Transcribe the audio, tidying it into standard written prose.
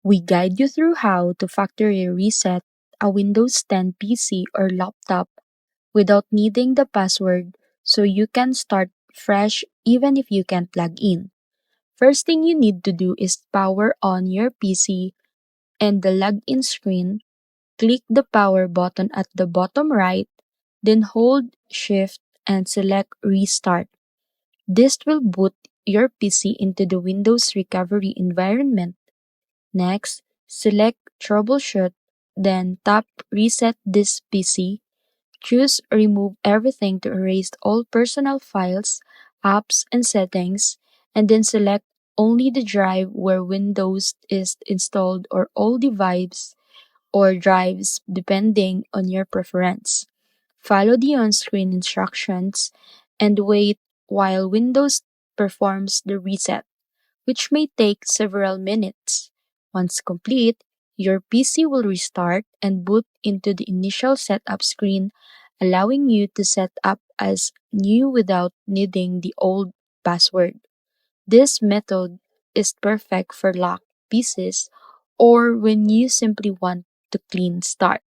We guide you through how to factory reset a Windows 10 PC or laptop without needing the password so you can start fresh even if you can't log in. First thing you need to do is power on your PC and the login screen. Click the power button at the bottom right, then hold Shift and select Restart. This will boot your PC into the Windows recovery environment. Next, select Troubleshoot, then tap Reset this PC. Choose Remove Everything to erase all personal files, apps, and settings, and then select only the drive where Windows is installed or all devices or drives depending on your preference. Follow the on-screen instructions and wait while Windows performs the reset, which may take several minutes. Once complete, your PC will restart and boot into the initial setup screen, allowing you to set up as new without needing the old password. This method is perfect for locked PCs or when you simply want to clean start.